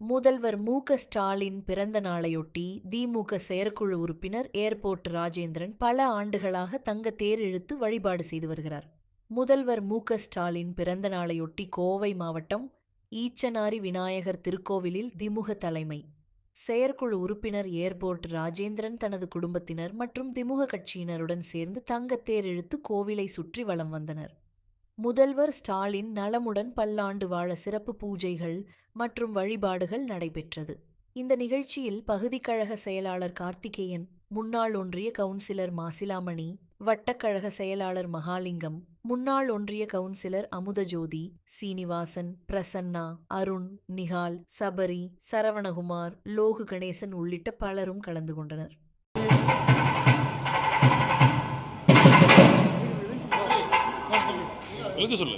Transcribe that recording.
முதல்வர் மு.க.ஸ்டாலின் பிறந்த நாளையொட்டி திமுக செயற்குழு உறுப்பினர் ஏர்போர்ட் ராஜேந்திரன் பல ஆண்டுகளாக தங்க தேர் இழுத்து வழிபாடு செய்து வருகிறார். முதல்வர் மு.க.ஸ்டாலின் பிறந்த நாளையொட்டி கோவை மாவட்டம் ஈச்சனாரி விநாயகர் திருக்கோவிலில் திமுக தலைமை செயற்குழு உறுப்பினர் ஏர்போர்ட் ராஜேந்திரன் தனது குடும்பத்தினர் மற்றும் திமுக கட்சியினருடன் சேர்ந்து தங்கத்தேர் இழுத்து கோவிலை சுற்றி வலம் வந்தனர். முதல்வர் ஸ்டாலின் நலமுடன் பல்லாண்டு வாழ சிறப்பு பூஜைகள் மற்றும் வழிபாடுகள் நடைபெற்றது. இந்த நிகழ்ச்சியில் பகுதி கழக செயலாளர் கார்த்திகேயன், முன்னாள் ஒன்றிய கவுன்சிலர் மாசிலாமணி, வட்டக்கழக செயலாளர் மகாலிங்கம், முன்னாள் ஒன்றிய கவுன்சிலர் அமுதஜோதி, சீனிவாசன், பிரசன்னா, அருண், நிகால், சபரி, சரவணகுமார், லோகு கணேசன் உள்ளிட்ட பலரும் கலந்து கொண்டனர். சொல்லு